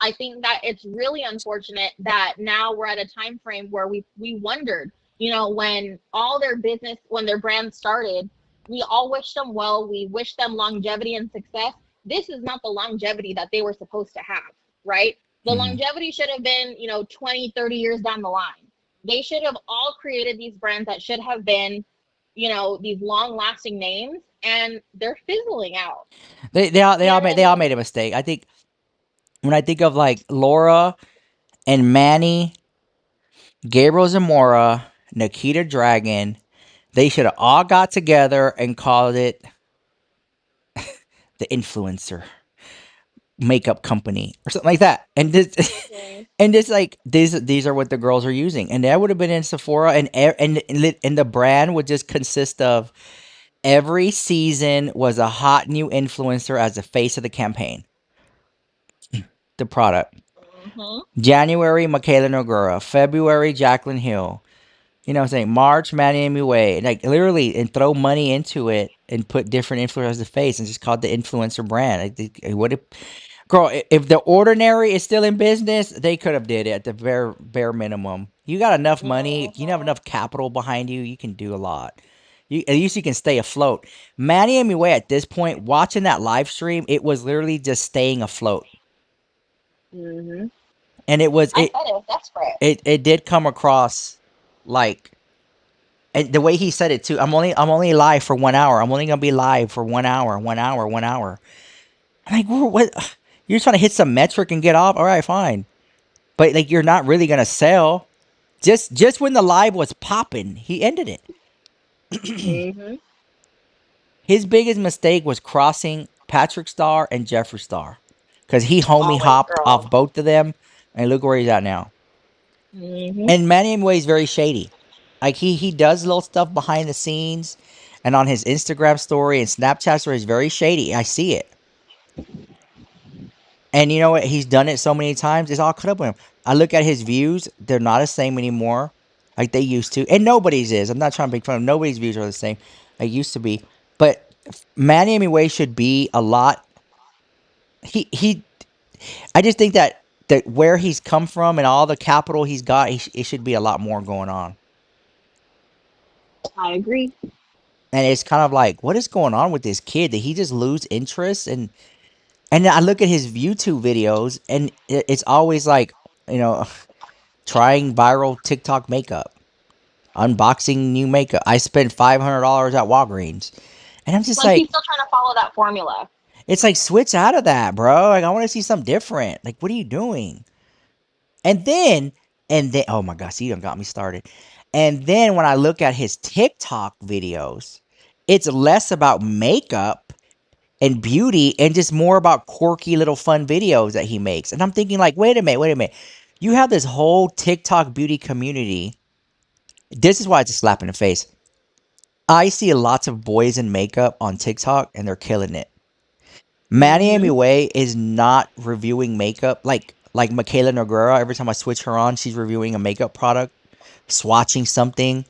I think that it's really unfortunate that now we're at a time frame where we wondered, when all their business, when their brand started, we all wished them well. We wished them longevity and success. This is not the longevity that they were supposed to have, right? The Mm-hmm. longevity should have been, 20, 30 years down the line. They should have all created these brands that should have been, these long lasting names, and they're fizzling out. They You know all what made I they all mean? made a mistake. I think when I think of like Laura and Manny, Gabriel Zamora, Nikita Dragon, they should have all got together and called it the influencer makeup company or something like that. And this Mhm. and this like these are what the girls are using. And that would have been in Sephora and the brand would just consist of every season was a hot new influencer as the face of the campaign, the product. Mhm. January, Michaela Nogura. February, Jacqueline Hill. You know what I'm saying? March, Manny Mua. Like literally, and throw money into it and put different influencers as the face and just call it the influencer brand. I think what if, girl, if the ordinary is still in business, they could have did it at the bare minimum. You got enough money, you have Mhm. enough capital behind you, you can do a lot. At least you can stay afloat. Manny Mua at this point, watching that live stream, it was literally just staying afloat. Mhm. And I said it was desperate. it did come across like, and the way he said it too. I'm only live for 1 hour. I'm only gonna be live for 1 hour, 1 hour, 1 hour. I'm like, what? You're trying to hit some metric and get off? All right, fine. But like, you're not really gonna sell. Just when the live was popping, he ended it. Mhm. His biggest mistake was crossing Patrick Star and Jeffree Star, because he homie Always, hopped girl. off both of them, and look where he's at now. Mhm. And Manny Way is very shady. Like he does little stuff behind the scenes, and on his Instagram story and Snapchat story is very shady. I see it, and you know what? He's done it so many times. It's all caught up with him. I look at his views; they're not the same anymore, like they used to. And nobody's is. I'm not trying to make fun of. Nobody's views are the same. Like used to be. But Manny Way should be a lot. He. I just think that where he's come from and all the capital he's got, it should be a lot more going on. I agree. And it's kind of like, what is going on with this kid? Did he just lose interest? And I look at his YouTube videos, and it's always like, you know, trying viral TikTok makeup, unboxing new makeup. I spent $500 at Walgreens, and I'm just Like like, he's still trying to follow that formula. it's like switch out of that, bro. Like I want to see something different. Like what are you doing? And then oh my gosh, he done got me started. And then when I look at his TikTok videos, it's less about makeup and beauty and just more about quirky little fun videos that he makes. And I'm thinking like, wait a minute. You have this whole TikTok beauty community. This is why it's a slap in the face. I see lots of boys in makeup on TikTok and they're killing it. Manny Mhm. Way is not reviewing makeup like Michaela Noguera. Every time I switch her on, she's reviewing a makeup product, swatching something,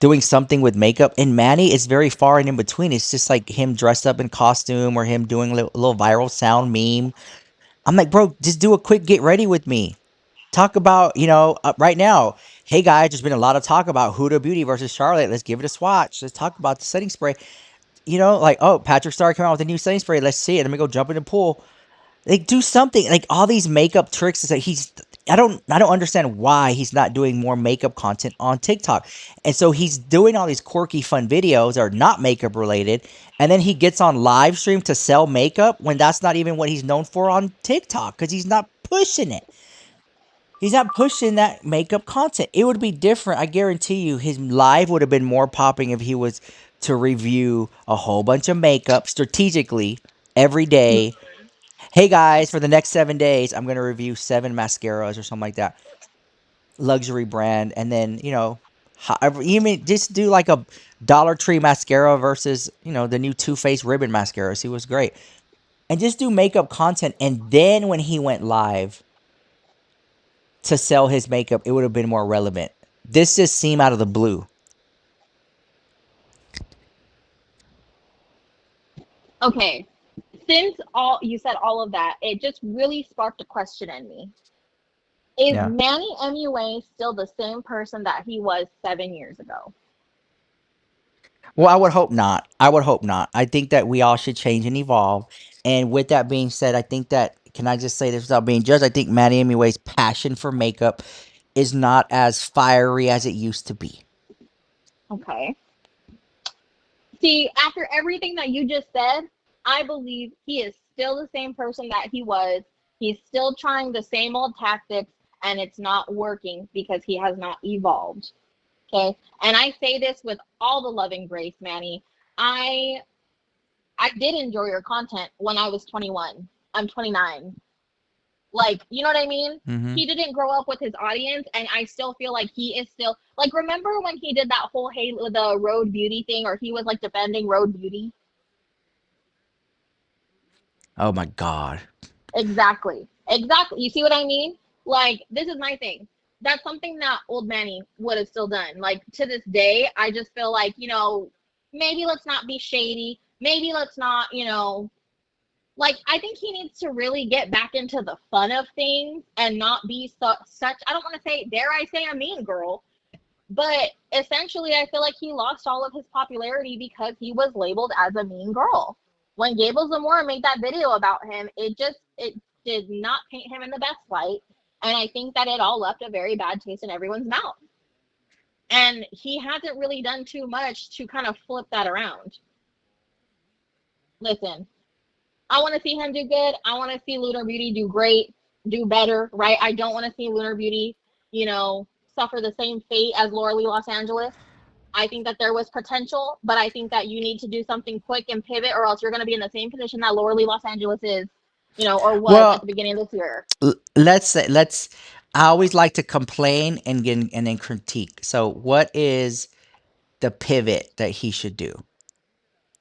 doing something with makeup. And Manny is very far and in between. It's just like him dressed up in costume or him doing a little viral sound meme. I'm like, bro, just do a quick get ready with me. talk about, right now. Hey guys, there's been a lot of talk about Huda Beauty versus Charlotte. Let's give it a swatch. Let's talk about the setting spray. Like, oh, Patrick Star came out with a new setting spray. Let's see it. Let me go jump in the pool. Like, do something. Like all these makeup tricks is that I don't understand why he's not doing more makeup content on TikTok. And so he's doing all these quirky fun videos that are not makeup related, and then he gets on live stream to sell makeup when that's not even what he's known for on TikTok cuz he's not pushing it. He's not pushing that makeup content. It would be different. I guarantee you his live would have been more popping if he was to review a whole bunch of makeup strategically every day. Hey guys, for the next 7 days, I'm going to review 7 mascaras or something like that. Luxury brand. And then, however, even just do like a Dollar Tree mascara versus, the new Too Faced ribbon mascara. See what's great. And just do makeup content. And then when he went live to sell his makeup, it would have been more relevant. This just seemed out of the blue. Okay, since all you said all of that, it just really sparked a question in me. Is Yeah. Manny Mua still the same person that he was 7 years ago? Well, I would hope not. I would hope not. I think that we all should change and evolve. And with that being said, I think that, can I just say this without being judged? I think Maddie Mue's passion for makeup is not as fiery as it used to be. Okay. See, after everything that you just said, I believe he is still the same person that he was. He's still trying the same old tactics, and it's not working because he has not evolved. Okay. And I say this with all the love and grace, Manny. I I did enjoy your content when I was 21. I'm 29. Like, you know what I mean? Mm-hmm. He didn't grow up with his audience, and I still feel like he is still like. Remember when he did that whole hey the Road Beauty thing, or he was like defending Road Beauty? Oh my God. Exactly, exactly. You see what I mean? Like, this is my thing. That's something that old Manny would have still done. Like to this day, I just feel like maybe let's not be shady. Maybe let's not like I think he needs to really get back into the fun of things and not be such I don't want to say dare I say a mean girl, but essentially I feel like he lost all of his popularity because he was labeled as a mean girl. When Gable Zamora made that video about him, it did not paint him in the best light, and I think that it all left a very bad taste in everyone's mouth. And he hasn't really done too much to kind of flip that around. Listen, I want to see him do good. I want to see Lunar Beauty do great, do better, right? I don't want to see Lunar Beauty, suffer the same fate as Laura Lee Los Angeles. I think that there was potential, but I think that you need to do something quick and pivot, or else you're going to be in the same position that Laura Lee Los Angeles is, or was at the Well, beginning of this year. let's say, I always like to complain and then critique. So what is the pivot that he should do?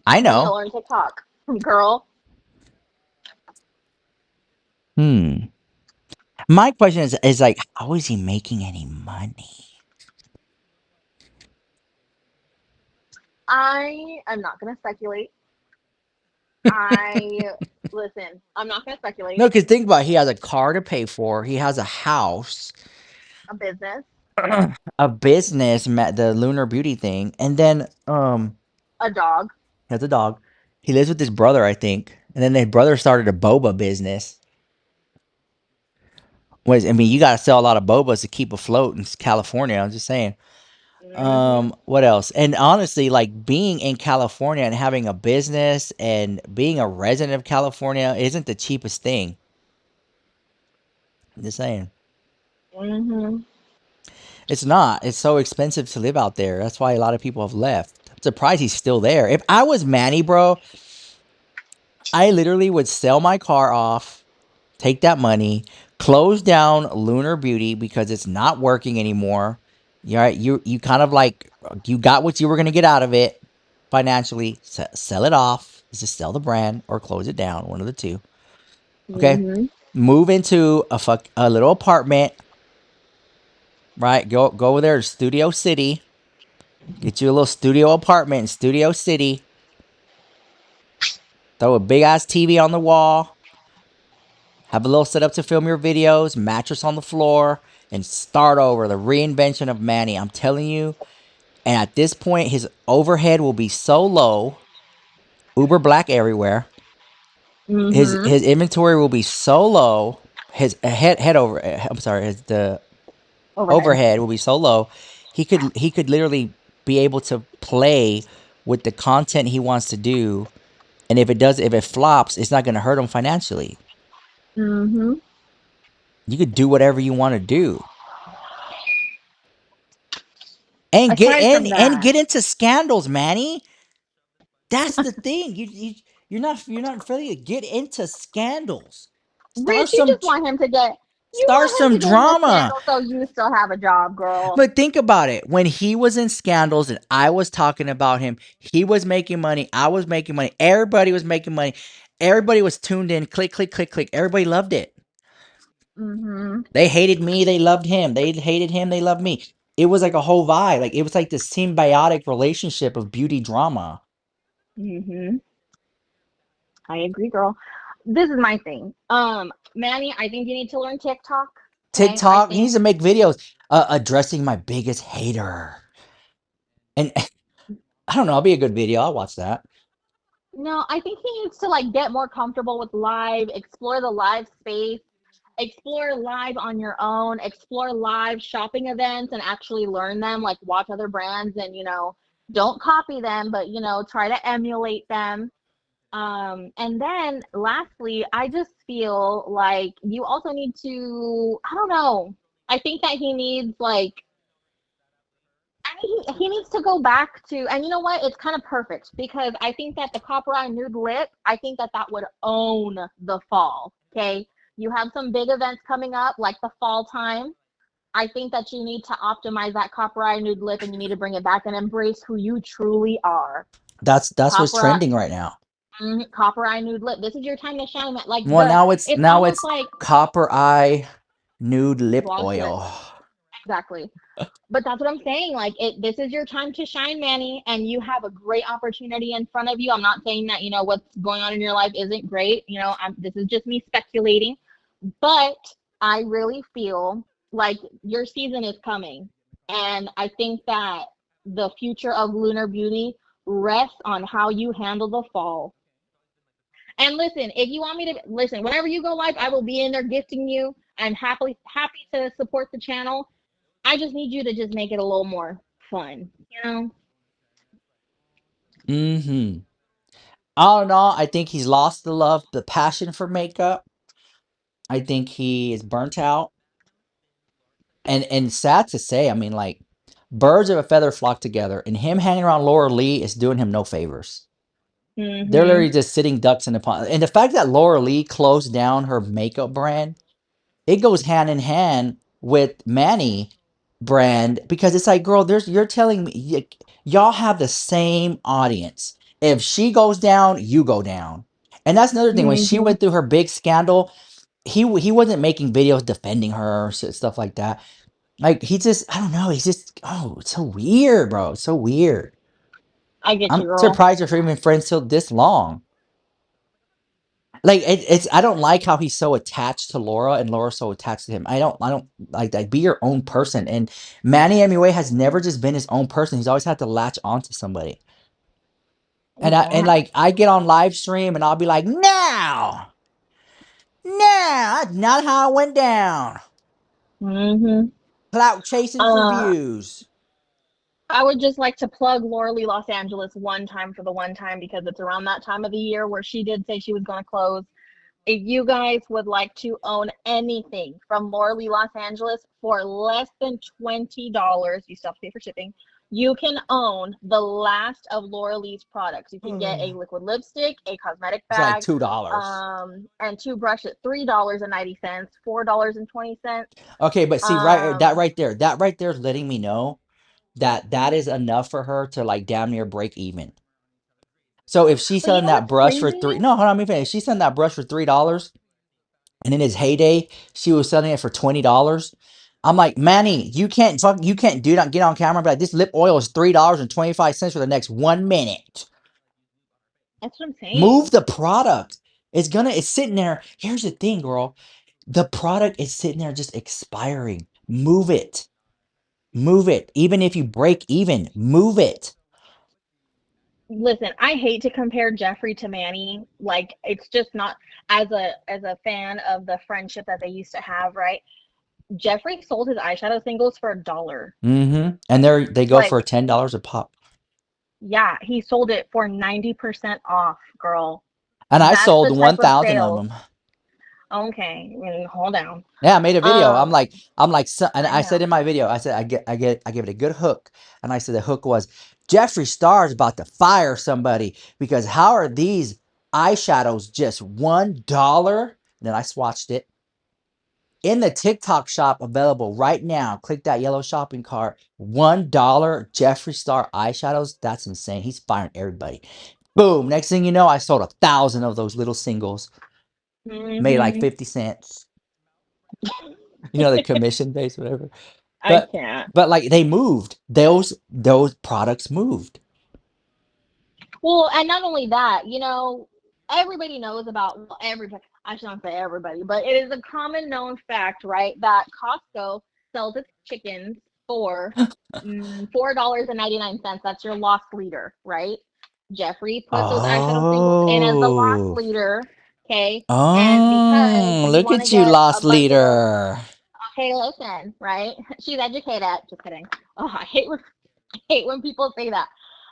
I He need to know. learn TikTok, girl. Hmm. My question is like, how is he making any money? I am not going to speculate. I listen. I'm not going to speculate. No, because think about it, he has a car to pay for, he has a house, A business, a business, the Lunar Beauty thing, and then a dog. he has a dog. He lives with his brother, I think, and then his brother started a boba business. I mean, you got to sell a lot of bobas to keep afloat in California. I'm just saying. Hmm. What else? And honestly, like being in California and having a business and being a resident of California isn't the cheapest thing. I'm just saying. Hmm. It's not. It's so expensive to live out there. That's why a lot of people have left. I'm surprised he's still there. If I was Manny, bro, I literally would sell my car off, take that money, close down Lunar Beauty because it's not working anymore. You're right. You kind of like you got what you were gonna get out of it financially. Sell it off. Just sell the brand or close it down. One of the two. Okay. Hmm. Move into a little apartment. Right. Go over there to Studio City. Get you a little studio apartment in Studio City. Throw a big ass TV on the wall. Have a little setup to film your videos, mattress on the floor, and start over. The reinvention of Manny. I'm telling you. And at this point, his overhead will be so low, Uber Black everywhere. Mm-hmm. His inventory will be so low. His head over. I'm sorry. His the Overhead. overhead will be so low. He could literally be able to play with the content he wants to do. And if it flops, it's not going to hurt him financially. Mm-hmm. You could do whatever you want to do. And Aside from that, get into scandals, Manny. That's the thing. You're not afraid to get into scandals. Start Rich, you some just want him to get you start want him some to get in a drama. scandal so you still have a job, girl. But think about it. When he was in scandals and I was talking about him, he was making money. I was making money. Everybody was making money. Everybody was tuned in. Click, click, click, click. Everybody loved it. Mm-hmm. They hated me. They loved him. They hated him. They loved me. It was like a whole vibe. Like it was like this symbiotic relationship of beauty drama. Mm-hmm. I agree, girl. This is my thing. Manny, I think you need to learn TikTok. Okay. I TikTok. He think needs to make videos addressing my biggest hater. And I don't know. It'll be a good video. I'll watch that. no, I think he needs to like get more comfortable with live, explore the live space, explore live on your own, explore live shopping events and actually learn them, like watch other brands and don't copy them, but try to emulate them. And then lastly, I just feel like you also need to, I don't know. I think that he needs like I mean, he needs to go back to, and you know what? It's kind of perfect because I think that the copper eye nude lip, I think that that would own the fall. Okay, you have some big events coming up, like the fall time. I think that you need to optimize that copper eye nude lip, and you need to bring it back and embrace who you truly are. That's what's Copper, trending right now. copper eye nude lip. This is your time to shine. Like Well, it's now almost it's like copper eye nude lip gloss lip. oil. Exactly. But that's what I'm saying. Like this is your time to shine, Manny, and you have a great opportunity in front of you. I'm not saying that what's going on in your life isn't great. This is just me speculating, but I really feel like your season is coming, and I think that the future of Lunar Beauty rests on how you handle the fall. And listen, if you want me to listen, whenever you go live, I will be in there gifting you. I'm happy to support the channel. I just need you to just make it a little more fun, you know? Mm-hmm. All in all, I think he's lost the love, the passion for makeup. I think he is burnt out. And sad to say, I mean, like birds of a feather flock together, and him hanging around Laura Lee is doing him no favors. They're Mm-hmm. literally just sitting ducks in a pond. And the fact that Laura Lee closed down her makeup brand, it goes hand in hand with Manny brand because it's like, girl, you're telling me y'all have the same audience. If she goes down, you go down. And that's another thing. When she Mm-hmm. went through her big scandal, he wasn't making videos defending her or stuff like that. Like he just, I don't know. He's just, oh, it's so weird, bro. It's so weird. I get you, I'm girl. surprised you're even friends till this long. Like it's I don't like how he's so attached to Laura and Laura's so attached to him. I don't like that. Be your own person. And Manny MUA has never just been his own person. He's always had to latch onto somebody. And Yeah. like I get on live stream and I'll be like, now, that's not how it went down. Mm-hmm. Clout chasing for Uh, views. I would just like to plug Laura Lee Los Angeles one time for the one time because it's around that time of the year where she did say she was going to close. If you guys would like to own anything from Laura Lee Los Angeles for less than $20, you still have to pay for shipping. You can own the last of Laura Lee's products. You can get a liquid lipstick, a cosmetic It's like bag, $2. and two brushes at $3.90, $4.20. Okay, but see Um, that right there is letting me know that that is enough for her to like damn near break even. So if she's but you selling know that what's brush for crazy? three, no, hold on, let me finish. She's selling that brush for $3, and in his heyday, she was selling it for $20. I'm like, Manny, you can't do that. Get on camera, and be like, this lip oil is $3.25 for the next 1 minute. That's what I'm Move saying. the product. It's sitting there. Here's the thing, girl. The product is sitting there just expiring. Move it. Move it. Even if you break even, move it. Listen, I hate to compare Jeffree to Manny. Like it's just not as a fan of the friendship that they used to have, right? Jeffree sold his eyeshadow singles for $1. Mm-hmm. And they go Like, for $10 a pop. yeah, he sold it for 90% off, girl. And I That's the sold type of 1,000 of sales. them. Okay, hold down. Yeah, I made a video. Um, I'm like, and I I said know. in my video, I said, I give it a good hook. And I said the hook was Jeffree Star is about to fire somebody because how are these eyeshadows just $1? And then I swatched it in the TikTok shop available right now. Click that yellow shopping cart. $1 Jeffree Star eyeshadows. That's insane. He's firing everybody. Boom. Next thing you know, I sold 1,000 of those little singles. Made like Hmm. 50 cents. You know, the commission base, whatever. I But can't. but like they moved. Those products moved. Well, and not only that, everybody knows about, well, everybody, I should not say everybody, but it is a common known fact, right, that Costco sells its chickens for $4.99. That's your loss leader, right? Jeffree put those eyeshadow singles in as the loss Oh. leader, okay? And because Oh, you look want to at you, get a lost bunch of those, leader. okay, listen, right? She's educated. Just kidding. Oh, I hate when people say that.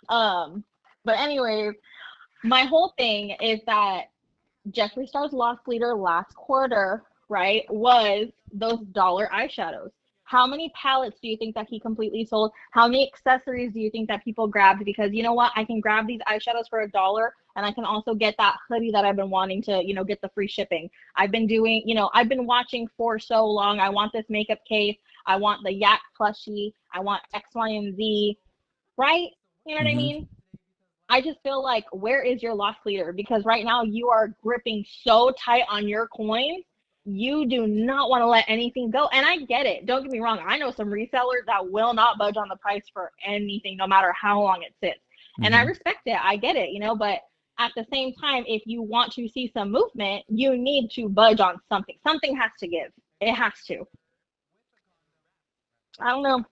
Um, but anyways, my whole thing is that Jeffree Star's loss leader last quarter, right, was those dollar eyeshadows. How many palettes do you think that he completely sold? How many accessories do you think that people grabbed? Because you know what? I can grab these eyeshadows for $1 and I can also get that hoodie that I've been wanting to, get the free shipping. I've been watching for so long. I want this makeup case. I want the yak plushie. I want X, Y, and Z, right? You know what I Hmm. mean? I just feel like where is your loss leader? Because right now you are gripping so tight on your coins. You do not want to let anything go. And I get it. Don't get me wrong. I know some resellers that will not budge on the price for anything, no matter how long it sits. And I Hmm. respect it. I get it, but at the same time, if you want to see some movement, you need to budge on something. Something has to give. It has to. I don't know.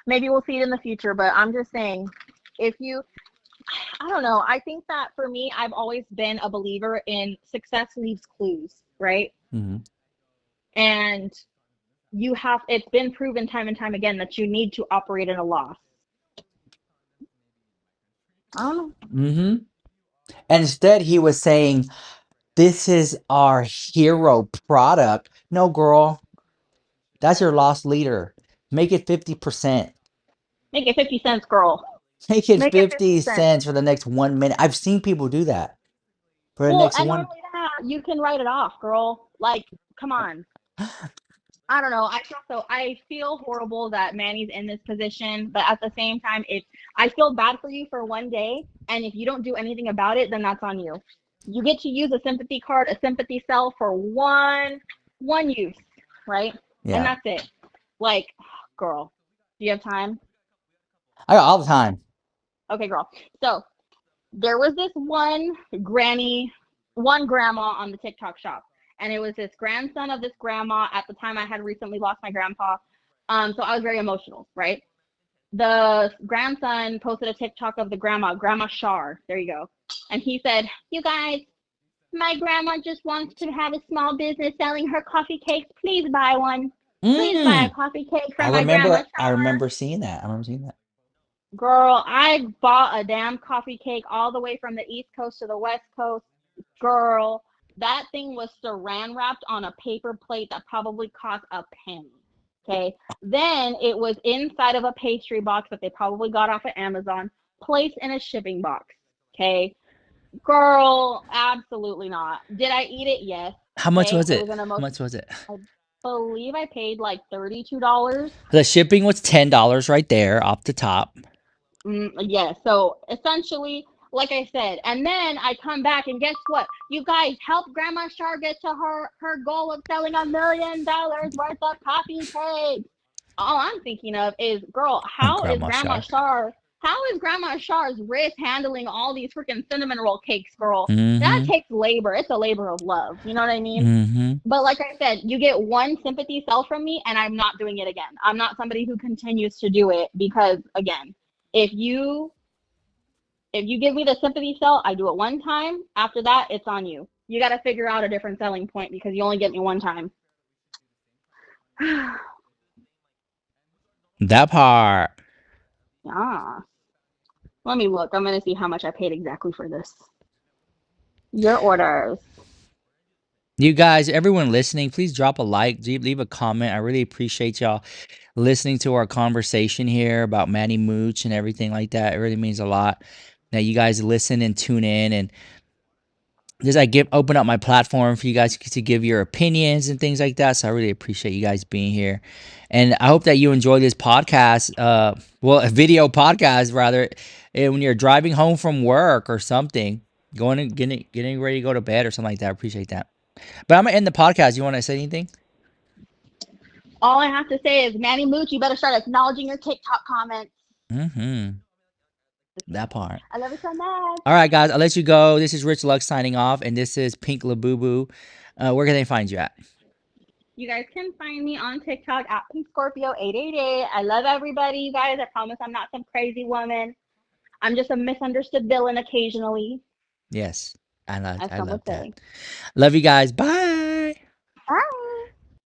Maybe we'll see it in the future, but I'm just saying, if you I don't know. I think that for me, I've always been a believer in success leaves clues, right? Hmm. And it's been proven time and time again that you need to operate in a loss. I don't know. Hmm. And instead he was saying, this is our hero product. No, girl, that's your lost leader. Make it 50%. Make it 50 cents, girl. Make it Make it 50 50 cents. cents for the next 1 minute. I've seen people do that for the Well, next and not one. only that, you can write it off, girl. Like, come on. I don't know. I feel horrible that Manny's in this position, but at the same time, I feel bad for you for one day, and if you don't do anything about it, then that's on you. You get to use a sympathy card, a sympathy cell for one use, right? And Yeah. that's it. Like, girl, do you have time? I got all the time. Okay, girl. So there was this one grandma on the TikTok shop, and it was this grandson of this grandma. At the time, I had recently lost my grandpa, so I was very emotional. Right, the grandson posted a TikTok of the Grandma Shar. There you go, and he said, "You guys, my grandma just wants to have a small business selling her coffee cakes. Please buy one. Please buy a Mm. coffee cake I from my Grandma remember I Shar." remember seeing that. I remember seeing that. Girl, I bought a damn coffee cake all the way from the East Coast to the West Coast. Girl, that thing was saran wrapped on a paper plate that probably cost a penny. Okay. Then it was inside of a pastry box that they probably got off of Amazon, placed in a shipping box. Okay. Girl, absolutely not. Did I eat it? Yes. How much Okay. was It it? was an How emotion. much was it? I believe I paid like $32. The shipping was $10 right there off the top. Yeah, so essentially, like I said, and then I come back and guess what? You guys help Grandma Shar get to her goal of selling $1 million worth of coffee cakes. All I'm thinking of is, girl, Grandma Shar. How is Grandma Char's wrist handling all these freaking cinnamon roll cakes, girl? That Mm-hmm. takes labor. It's a labor of love. You know what I mean? Mm-hmm. But like I said, you get one sympathy cell from me, and I'm not doing it again. I'm not somebody who continues to do it because, again, if you give me the sympathy cell, I do it one time. After that, it's on you. You got to figure out a different selling point because you only get me one time. That part. Ah, let me look. I'm gonna see how much I paid exactly for this. Your orders. You guys, everyone listening, please drop a like, leave a comment. I really appreciate y'all listening to our conversation here about Manny Mooch and everything like that. It really means a lot that you guys listen and tune in, and just I give open up my platform for you guys to give your opinions and things like that. So I really appreciate you guys being here, and I hope that you enjoy this podcast. Well, a video podcast rather, when you're driving home from work or something, going and getting ready to go to bed or something like that. I appreciate that. But I'm gonna end the podcast. You want to say anything? All I have to say is, Manny Mooch, you better start acknowledging your TikTok comments. Mm-hmm. Just That kidding. part. I love you so much. All right, guys, I'll let you go. This is Rich Lux signing off, and this is Pink Labubu. Where can they find you at? You guys can find me on TikTok at Pink Scorpio 888. I love everybody, you guys. I promise I'm not some crazy woman. I'm just a misunderstood villain occasionally, Yes, as I some love would that. say. Love you guys. Bye.